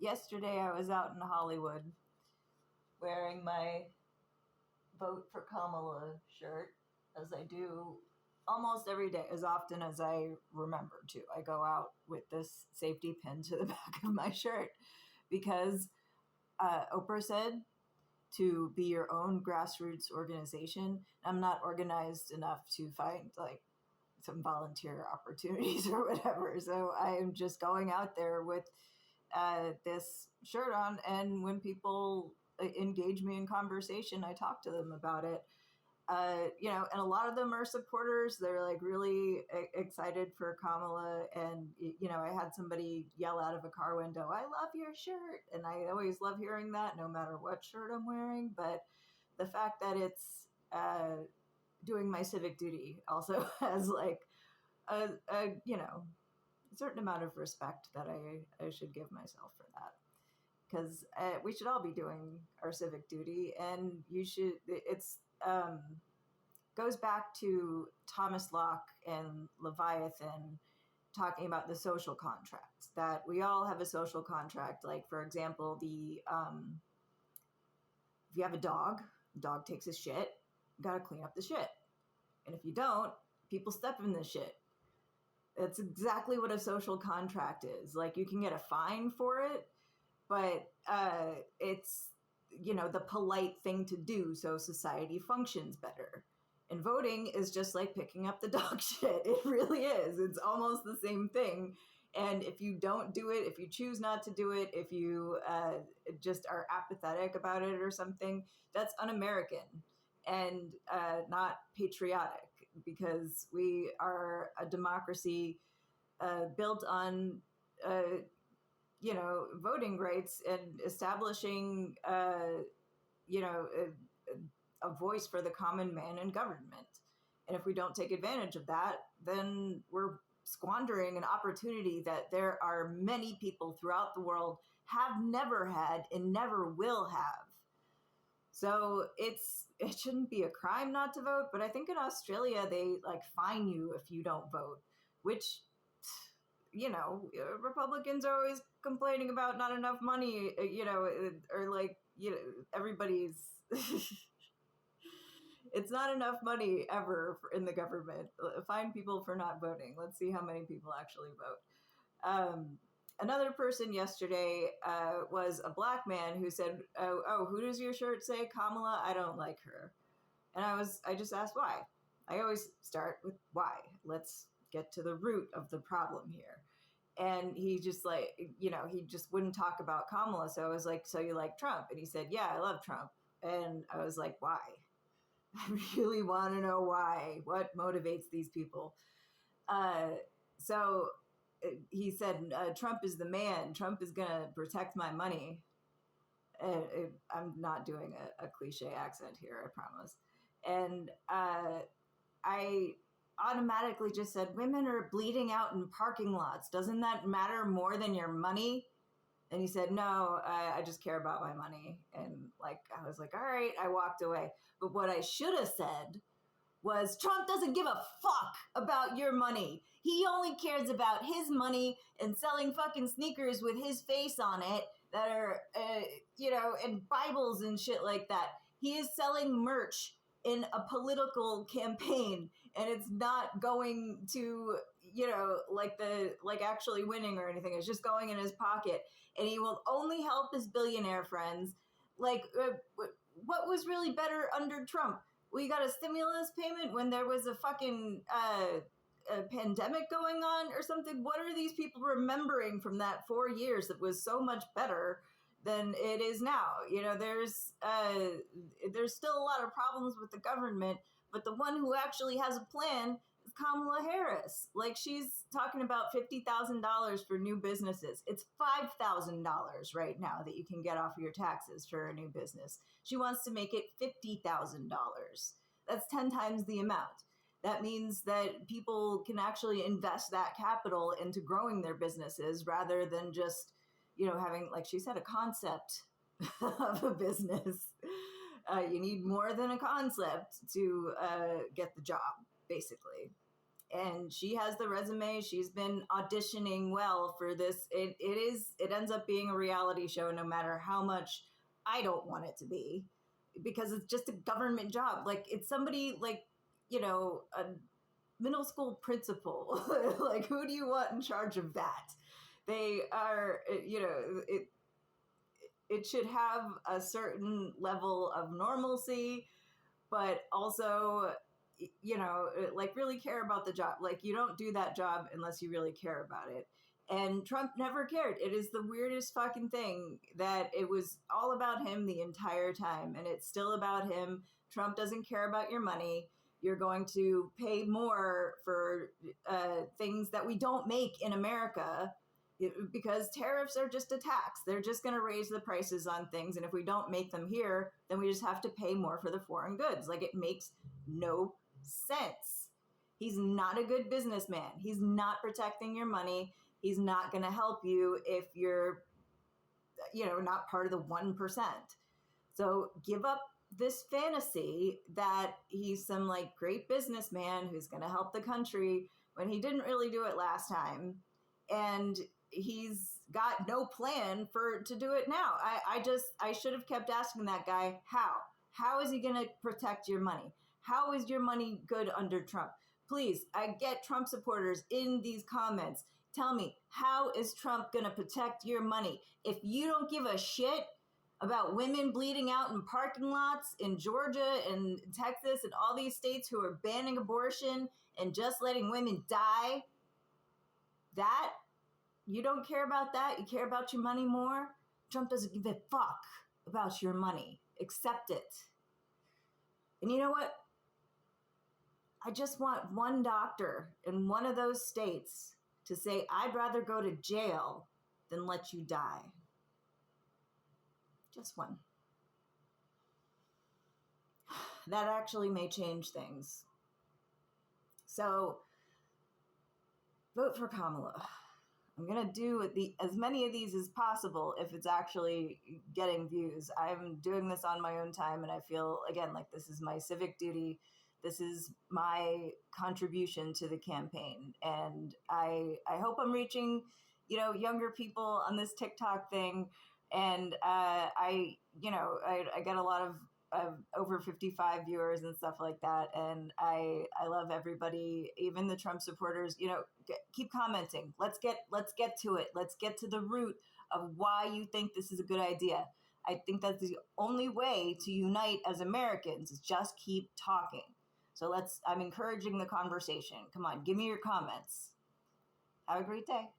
yesterday I was out in Hollywood wearing my Vote for Kamala shirt, as I do almost every day, as often as I remember to. I go out with this safety pin to the back of my shirt because Oprah said to be your own grassroots organization. I'm not organized enough to find like some volunteer opportunities or whatever. So I am just going out there with this shirt on, and when people engage me in conversation, I talk to them about it. And a lot of them are supporters. They're like really excited for Kamala. And, I had somebody yell out of a car window, "I love your shirt." And I always love hearing that no matter what shirt I'm wearing. But the fact that it's doing my civic duty also has like a certain amount of respect that I should give myself for that. Because we should all be doing our civic duty, and goes back to Thomas Locke and Leviathan talking about the social contracts, that we all have a social contract. Like, for example, if you have a dog, the dog takes a shit, you got to clean up the shit. And if you don't, people step in the shit. That's exactly what a social contract is. Like, you can get a fine for it, but it's, the polite thing to do so society functions better. And voting is just like picking up the dog shit. It really is. It's almost the same thing. And if you don't do it, if you choose not to do it, if you just are apathetic about it or something, that's un-American and not patriotic, because we are a democracy built on voting rights and establishing, a voice for the common man in government. And if we don't take advantage of that, then we're squandering an opportunity that there are many people throughout the world have never had and never will have. So it shouldn't be a crime not to vote, but I think in Australia they like fine you if you don't vote, which, Republicans are always complaining about not enough money, or like, everybody's, it's not enough money ever in the government. Fine people for not voting. Let's see how many people actually vote. Another person yesterday was a black man who said, oh, who does your shirt say? Kamala? I don't like her. And I just asked why. I always start with why. Let's get to the root of the problem here. And he just he just wouldn't talk about Kamala. So I was like, so you like Trump? And he said, yeah, I love Trump. And I was like, why? I really want to know why. What motivates these people? So he said, Trump is the man. Trump is going to protect my money. I'm not doing a cliche accent here, I promise. And I automatically just said, women are bleeding out in parking lots. Doesn't that matter more than your money? And he said, no, I just care about my money. And I was like, all right, I walked away. But what I should have said was, Trump doesn't give a fuck about your money. He only cares about his money and selling fucking sneakers with his face on it that are, and Bibles and shit like that. He is selling merch in a political campaign, and it's not going to, actually winning or anything. It's just going in his pocket, and he will only help his billionaire friends. What was really better under Trump? We got a stimulus payment when there was a fucking a pandemic going on or something. What are these people remembering from that 4 years that was so much better than it is now? There's still a lot of problems with the government, but the one who actually has a plan is Kamala Harris. She's talking about $50,000 for new businesses. It's $5,000 right now that you can get off of your taxes for a new business. She wants to make it $50,000. That's 10 times the amount. That means that people can actually invest that capital into growing their businesses rather than just having, like she said, a concept of a business. You need more than a concept to get the job, basically. and she has the resume. She's been auditioning well for this. It ends up being a reality show, no matter how much I don't want it to be, because it's just a government job. Like, it's somebody like, a middle school principal. Like, who do you want in charge of that? They are, it should have a certain level of normalcy, but also, like, really care about the job. Like, you don't do that job unless you really care about it. And Trump never cared. It is the weirdest fucking thing that it was all about him the entire time. And it's still about him. Trump doesn't care about your money. You're going to pay more for things that we don't make in America, because tariffs are just a tax. They're just going to raise the prices on things. And if we don't make them here, then we just have to pay more for the foreign goods. Like, it makes no sense. He's not a good businessman. He's not protecting your money. He's not going to help you if you're, not part of the 1%. So give up this fantasy that he's some like great businessman who's going to help the country, when he didn't really do it last time. And he's got no plan to do it now. I should have kept asking that guy, how is he going to protect your money? How is your money good under Trump? Please, I get Trump supporters in these comments. Tell me, how is Trump going to protect your money? If you don't give a shit about women bleeding out in parking lots in Georgia and Texas and all these states who are banning abortion and just letting women die, that you don't care about that? You care about your money more? Trump doesn't give a fuck about your money. Accept it. And you know what? I just want one doctor in one of those states to say, I'd rather go to jail than let you die. Just one. That actually may change things. So, vote for Kamala. I'm going to do as many of these as possible if it's actually getting views. I'm doing this on my own time, and I feel, again, like this is my civic duty. This is my contribution to the campaign. And I hope I'm reaching, younger people on this TikTok thing. And I get a lot of over 55 viewers and stuff like that. And I love everybody, even the Trump supporters. Keep commenting. Let's get to it. Let's get to the root of why you think this is a good idea. I think that's the only way to unite as Americans, is just keep talking. So I'm encouraging the conversation. Come on, give me your comments. Have a great day.